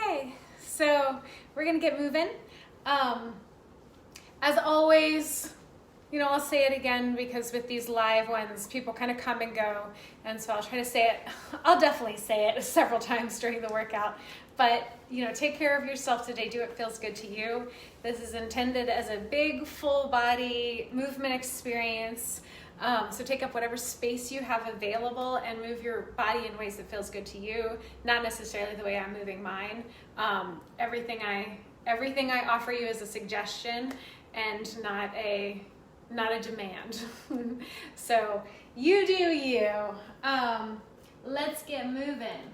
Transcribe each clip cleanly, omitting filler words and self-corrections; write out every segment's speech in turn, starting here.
Okay, so we're gonna get moving. As always, I'll say it again because with these live ones, people kind of come and go. And so I'll try to say it, I'll definitely say it several times during the workout. But, take care of yourself today. Do what feels good to you. This is intended as a big, full body movement experience. So take up whatever space you have available and move your body in ways that feels good to you, not necessarily the way I'm moving mine. Everything I offer you is a suggestion and not a demand. So you do you. Let's get moving.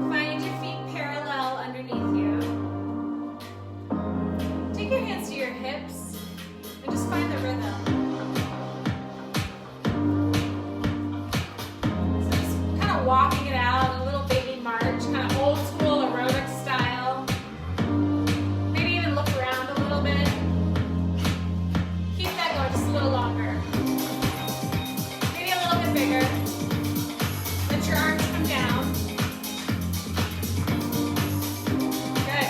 Find your feet parallel underneath you. Take your hands to your hips and just find the rhythm. So just kind of walking it out, a little baby march, kind of old school aerobic style. Maybe even look around a little bit. Keep that going just a little longer. Maybe a little bit bigger. Let your arms come down. Good.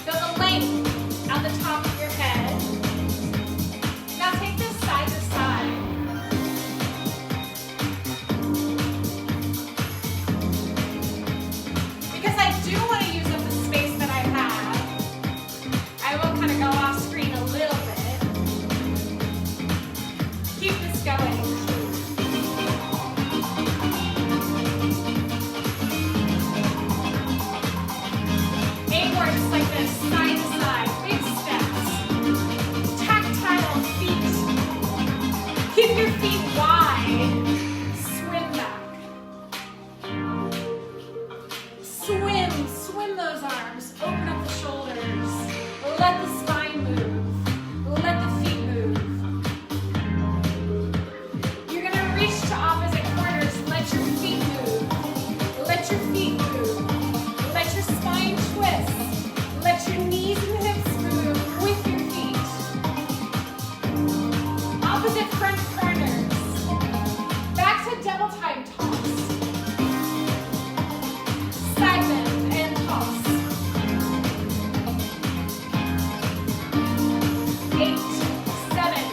Feel the length out the top of your head. Now take this side to side. Because I do want to use up the space that I have, I will kind of go off screen a little bit. Keep this going. Eight more just like this, side to side, big steps. Tactile feet. Keep your feet wide. Swim back. Swim those arms. Open up the shoulders. Let the spine move. Let the feet move. You're gonna reach to opposite corners. Let your feet move. Let your feet move. Let your spine twist. Let your knees and hips move with your feet. Opposite front corners. Back to double time toss. Side bend and toss. 8, 7,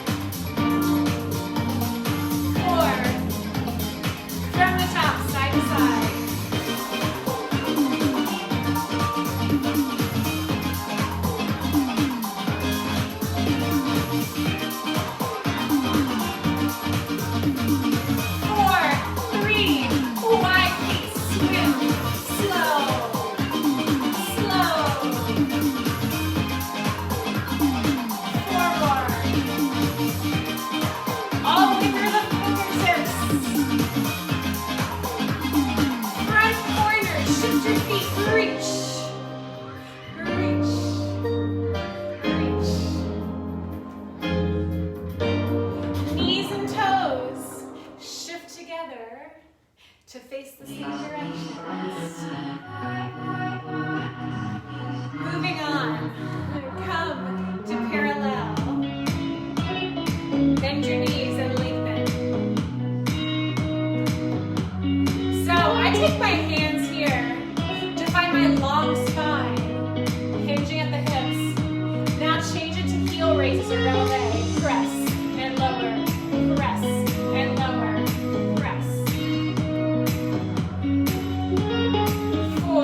4. From the top, side to side. 4, 3, wide feet, swim, slow, slow. 4 more. All the way through the fingertips. Front corner, shift your feet, reach. Reach. Reach. Knees and toes shift together to face the same directions. Moving on. Come to parallel. Bend your knees and lengthen. So I take my hands here to find my long spine, hinging at the hips. Now change it to heel raises or releve. Press and lower. Press and lower. Press. 4,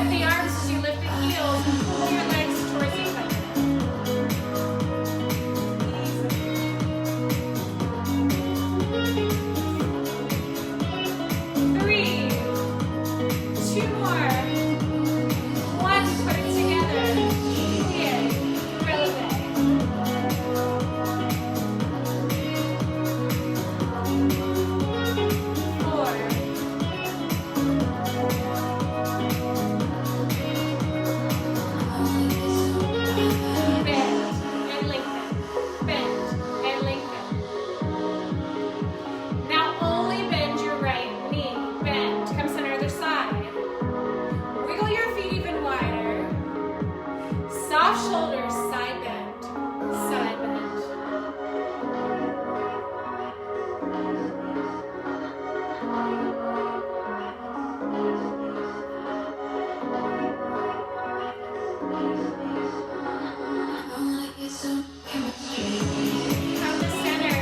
with the arms as you lift the heels. Pull your legs towards each other. Three. Two more. One. Put it together. Plie. Releve. Shoulders, side bend, side bend. Come to center.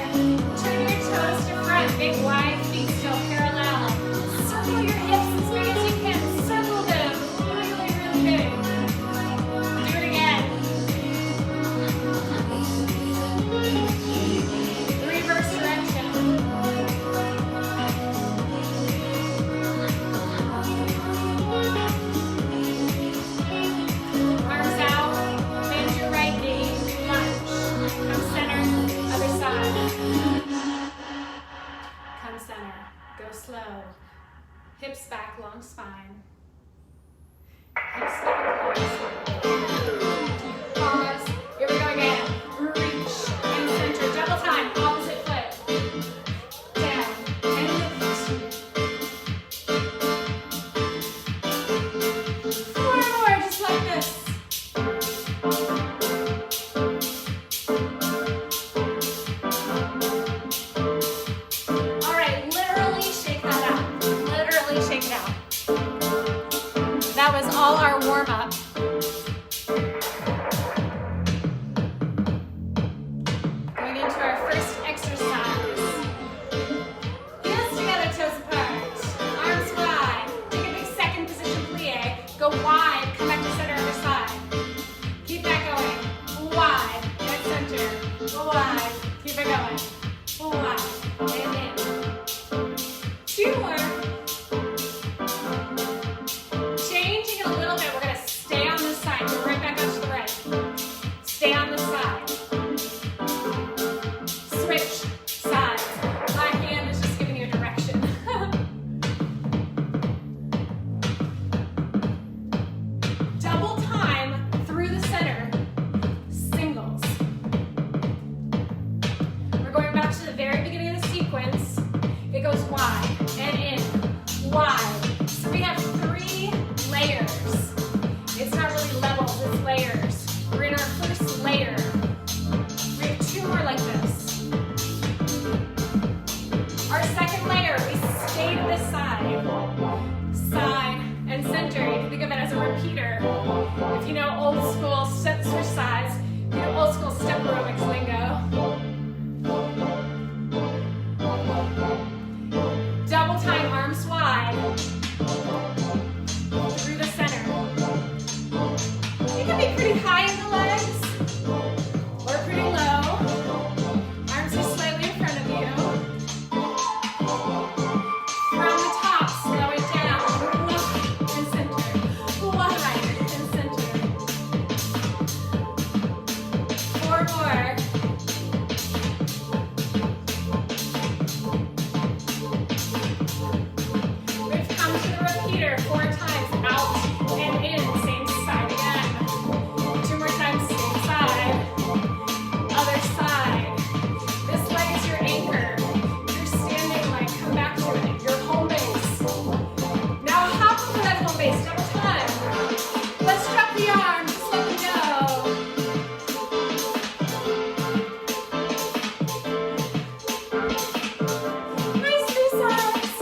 Turn your toes to front. Big wide feet still parallel. Circle your hips as big as you can. Circle them really, really, really big. Do it again. Reverse direction. Arms out. Bend your right knee. Lunge. Come center. Other side. Come center. Go slow. Hips back, long spine. Hips back, long spine. Pause. Here we go again. Reach and center. Double time. Opposite foot. Down and lift. 4 more, just like this. All right, literally shake that out. Literally shake it out. That was all our warm-up. Going into our first exercise. Heels together, toes apart. Arms wide. Take a big second position plie. Go wide. Come back to center, other side. Keep that going. Wide. At center. Go wide. Keep it going. Wide. And in. 2 more. Changing it a little bit. We're going to stay on this side. Go right back out to the right. Stay on this side. Switch sides. My hand is just giving you direction. Double time through the center. Singles. We're going back to the very beginning of the sequence. It goes wide and in. Wide. So we have 3 layers. It's not really levels, it's layers. We're in our first layer. We have 2 more like this. Our second layer, we stay to this side. Side and center. You can think of it as a repeater. If you know old school switch sides, you know old school step aerobics lingo. Double time, arms wide. Through the center. You can be pretty high in the legs or pretty low. Arms are slightly in front of you. From the top, slow it down. Wide and center. Wide and center. 4 more. We've come to the repeater 4 times. Out and in. Same side again. 2 more times. Same side. Other side. This leg is your anchor. You're standing like, come back to it. Your home base. Now hop over that home base. Double time. Let's drop the arms. Just let them go. Nice 3 sides.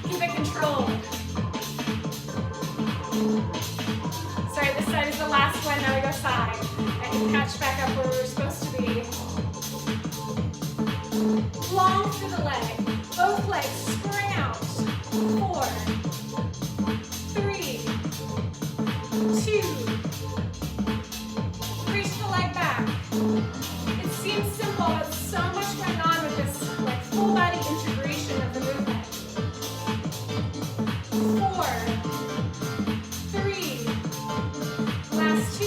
Keep it controlled. Sorry, this side is the last one. Now we go side. I can catch back up where we were supposed to be. Long through the leg. Both legs spring out. 4, 3, 2. Reach the leg back. It seems simple, but so much going on with this like full body integration of the movement. 4, 3, last 2.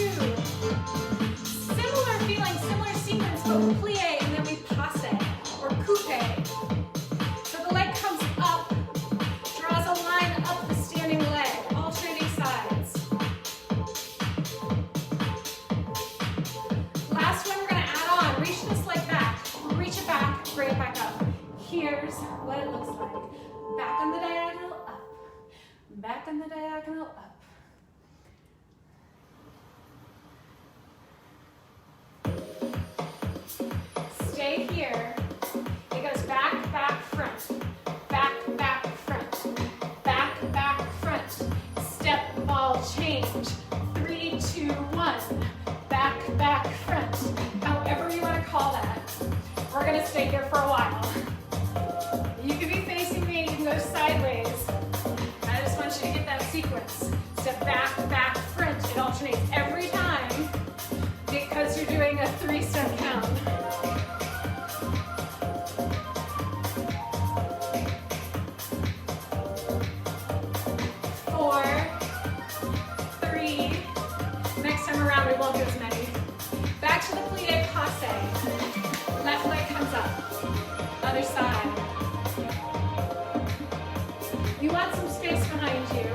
Similar feeling, similar sequence, but we plie and then we passe or coupe. So the leg comes up, draws a line up the standing leg, alternating sides. Last one we're going to add on. Reach this leg back. Reach it back, bring it back up. Here's what it looks like. Back on the diagonal, up. Back on the diagonal, up. Stay here. It goes back, back, front. Back, back, front. Back, back, front. Step, ball, change. 3, 2, 1. Back, back, front. However you want to call that. We're going to stay here for a while. You can be facing me, you can go sideways. I just want you to get that sequence. Step back, back, front. It alternates every time because you're doing a 3-step count. 4, 3. Next time around we won't do as many. Back to the plie passe. Left leg comes up. Other side. You want some space behind you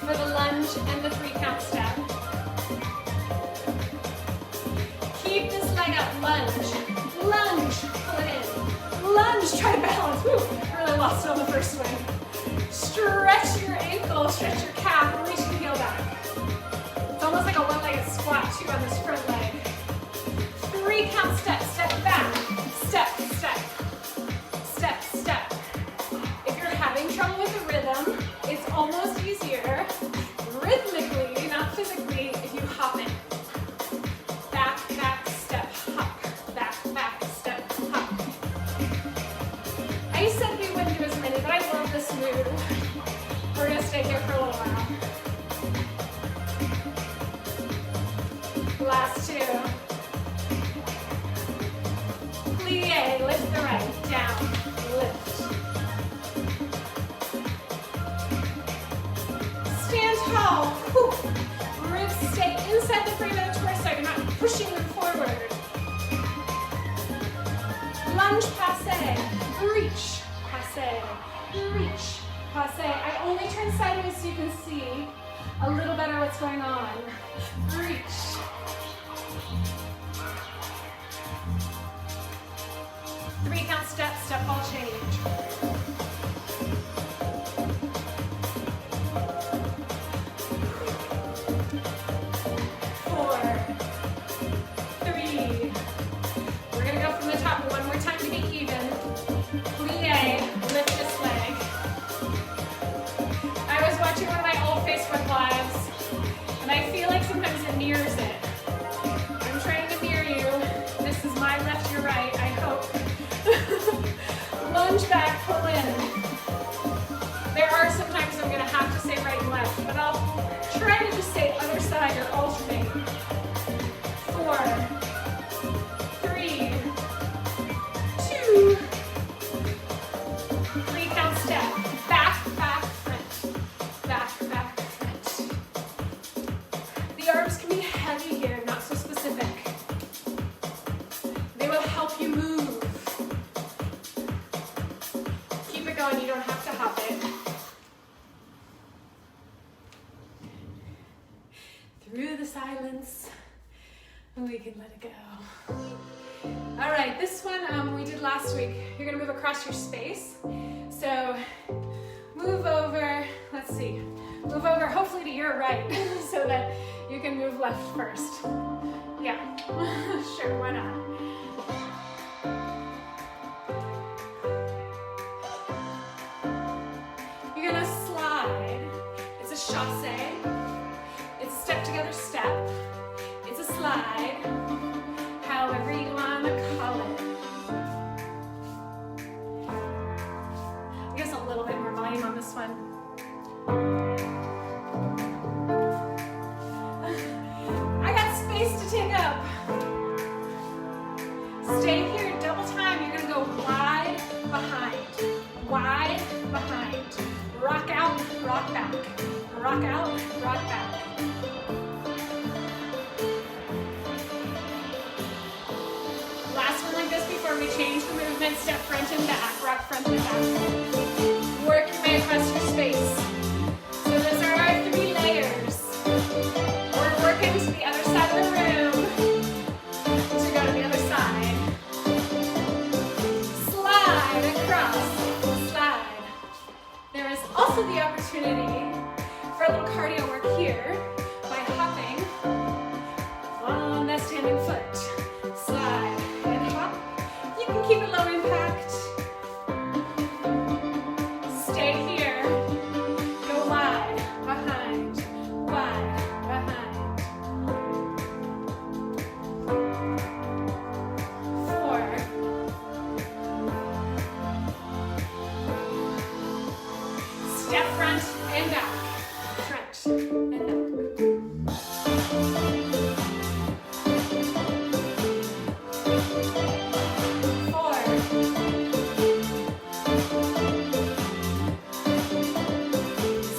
for the lunge and the 3-count step. Keep this leg up. Lunge. Lunge. Pull it in. Lunge. Try to balance. Woo. Really lost it on the first swing. Stretch your ankle. Stretch your calf. And reach the heel back. It's almost like a one-legged squat too on this front leg. 3-count step. Step back. Step, step. Step, step. If you're having trouble with the rhythm, it's almost easier rhythmically, not physically, if you hop in. Back, back, step, hop. Back, back, step, hop. I said we wouldn't do as many, but I love this move. We're going to stay here for a little while. Last 2. Plie, lift the right, down, lift. Stand tall. Whew. Ribs stay inside the frame of the torso. You're not pushing them forward. Lunge, passe. Reach, passe. Reach, passe. I only turn sideways so you can see a little better what's going on. Reach. Three-count step, step ball change. 4, 3. We're gonna go from the top one more time to be even. Plie, lift this leg. I was watching one of my old Facebook lives, and I feel like sometimes it mirrors it. I'm trying to mirror you. This is my left, your right, I hope. Lunge back, pull in. There are some times I'm going to have to say right and left, but I'll try to just say other side or alternate. 4, 3, 2. 3-count step. Back, back, front. Back, back, front. The arms can be heavy here, not so specific. They will help you move. Keep it going, you don't have to hop it. Through the silence, we can let it go. All right, this one we did last week. You're gonna move across your space. So move over, let's see, move over hopefully to your right so that you can move left first. Yeah, sure, why not? this one. I got space to take up. Stay here, double time. You're gonna go wide behind, wide behind. Rock out, rock back. Rock out, rock back. Last one like this before we change the movement. Step front and back, rock front and back. Work your way across your space. So those are our 3 layers. We're working to the other side of the room to go to the other side. Slide across, slide. There is also the opportunity for a little cardio work here by hopping on that standing foot. Slide and hop. You can keep it low impact. Stay here. Go wide, behind, wide, behind. 4. Step front and back. Front and back. 4.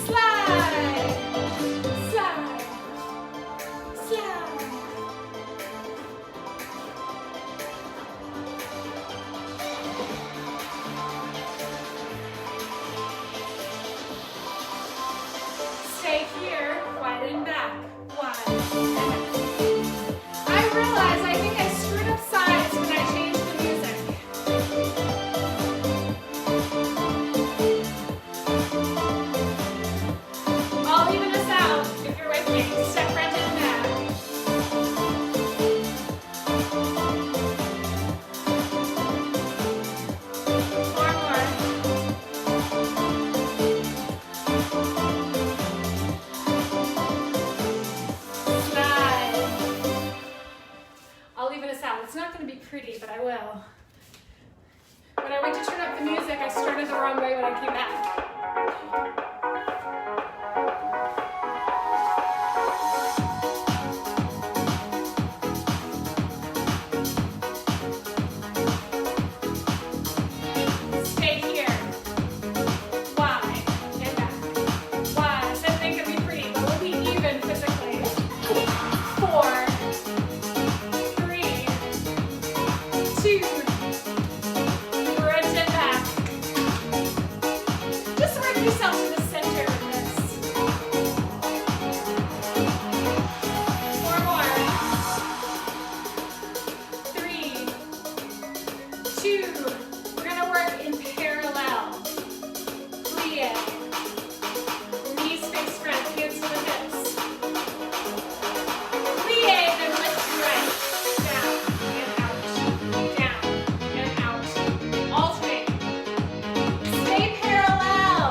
Slide, slide, slide. Stay here, wide and back, wide and back. I realize I think I screwed up sides when I changed the music. I'll even us out if you're with me. Step front and back. 4 more. Slide. I'll even us out. It's not going to be pretty, but I will. When I went to turn up the music, I started the wrong way when I came back. Stay here. Wide and back. Wide. I said it could be pretty, but we'll be even physically. 4, 3, 2, front and back. Just work yourself to the center of this. 4 more. 3, 2. We're gonna work in parallel. Plie. Knees face front, hands to the hips. Plie, then lift right. Down and out. Down and out. Alternate. Stay parallel.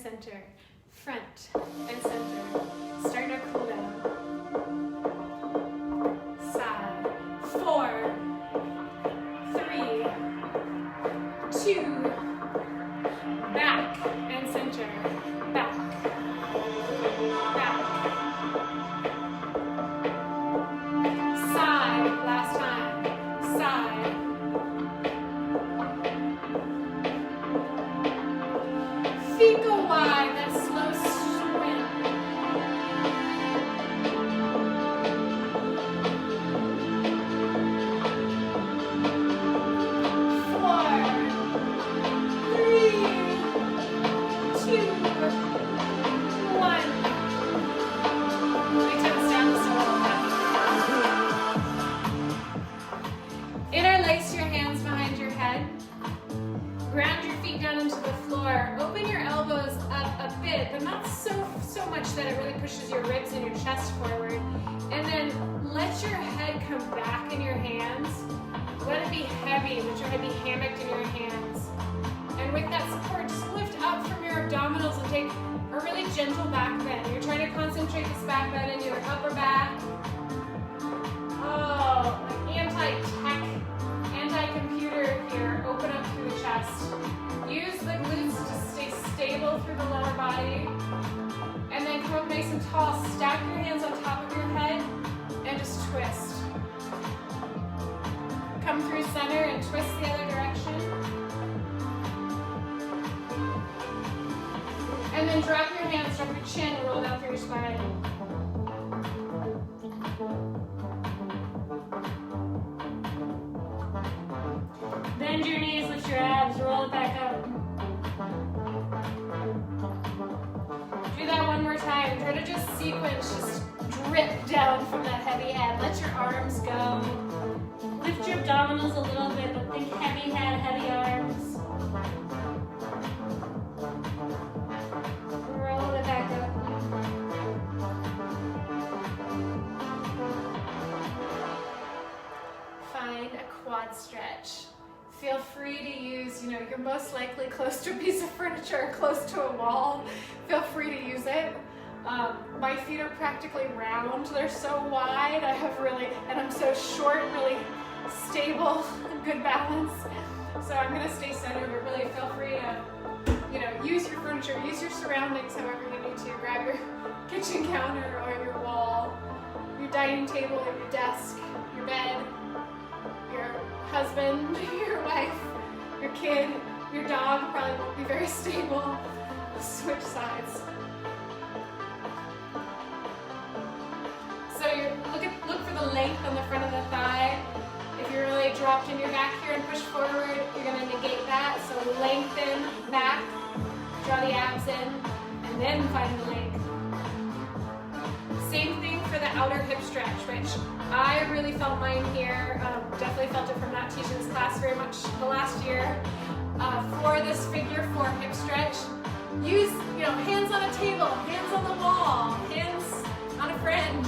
center, front and center. Starting our cool down. Side, 4, 3, 2, back and center, back, back. Side, last time, side. Feet go wide, that slow swim. 2, 1. Big toes down just a little bit. Interlace your hands behind your head. Ground your feet down into the floor. Open your elbows up a bit, but not so much that it really pushes your ribs and your chest forward. And then let your head come back in your hands. Let it be heavy. Let your head be hammocked in your hands. And with that support, just lift up from your abdominals and take a really gentle back bend. You're trying to concentrate this back bend into your upper back. Oh, like anti-tech, anti-computer here. Open up through the chest. Use the glutes to stay stable through the lower body. And then come up nice and tall. Stack your hands on top of your head and just twist. Come through center and twist the other direction. And then drop your hands, drop your chin, and roll down through your spine. Bend your knees, lift your abs, roll it back up. Do that one more time. Try to just sequence, just drip down from that heavy head. Let your arms go. Lift your abdominals a little bit, but think heavy head, heavy arms. Roll it back up. Find a quad stretch. Feel free to use, you're most likely close to a piece of furniture or close to a wall. Feel free to use it. My feet are practically round. They're so wide. And I'm so short, really stable, good balance. So I'm gonna stay centered, but really feel free to, use your furniture, use your surroundings however you need to. Grab your kitchen counter or your wall, your dining table or your desk, your bed, your husband, your wife, your kid, your dog probably won't be very stable. Switch sides. So look for the length on the front of the thigh. If you're really dropped in your back here and push forward, you're going to negate that. So lengthen back, draw the abs in, and then find the length. Same thing for the outer hip stretch, which I really felt mine here. Definitely felt it from not teaching this class very much the last year. For this figure 4 hip stretch, use hands on a table, hands on the wall, hands on a friend.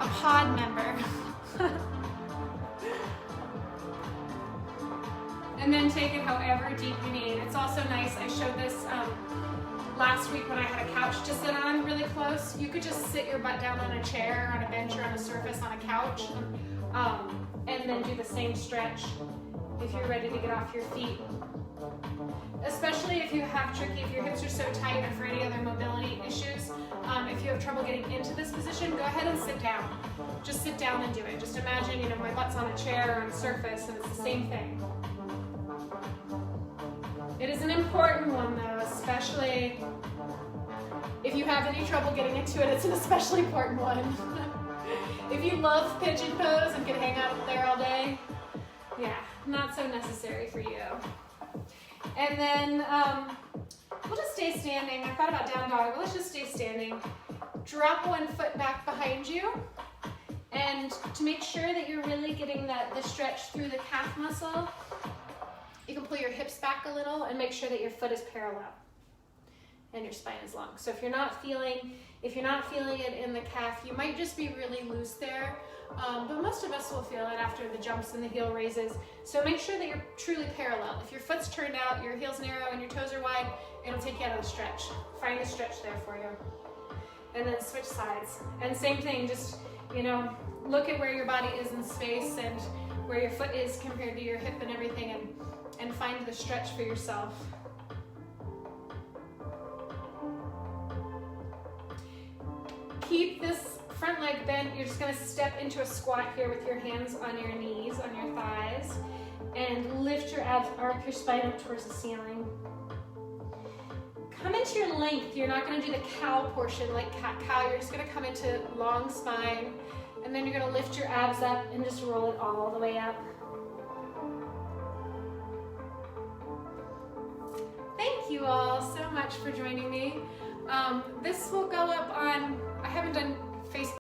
A pod member. And then take it however deep you need. It's also nice, I showed this last week when I had a couch to sit on really close. You could just sit your butt down on a chair, on a bench, or on a surface on a couch, and then do the same stretch if you're ready to get off your feet. Especially if you have if your hips are so tight or for any other mobility issues, if you have trouble getting into this position, go ahead and sit down. Just sit down and do it. Just imagine, my butt's on a chair or on a surface, and it's the same thing. It is an important one though, especially if you have any trouble getting into it, it's an especially important one. If you love pigeon pose and can hang out there all day, yeah, not so necessary for you. And then we'll just stay standing. I thought about down dog, but let's just stay standing. Drop one foot back behind you. And to make sure that you're really getting the stretch through the calf muscle, you can pull your hips back a little and make sure that your foot is parallel and your spine is long. So if you're not feeling it in the calf, you might just be really loose there. but most of us will feel it after the jumps and the heel raises. So make sure that you're truly parallel. If your foot's turned out, your heel's narrow, and your toes are wide, it'll take you out of the stretch. Find the stretch there for you. And then switch sides. And same thing, just, you know, look at where your body is in space and where your foot is compared to your hip and everything, and find the stretch for yourself. Keep this front leg bent. You're just going to step into a squat here with your hands on your knees, on your thighs, and lift your abs, arc your spine up towards the ceiling. Come into your length. You're not going to do the cow portion like cat-cow. You're just going to come into long spine, and then you're going to lift your abs up and just roll it all the way up. Thank you all so much for joining me. This will go up on, I haven't done Facebook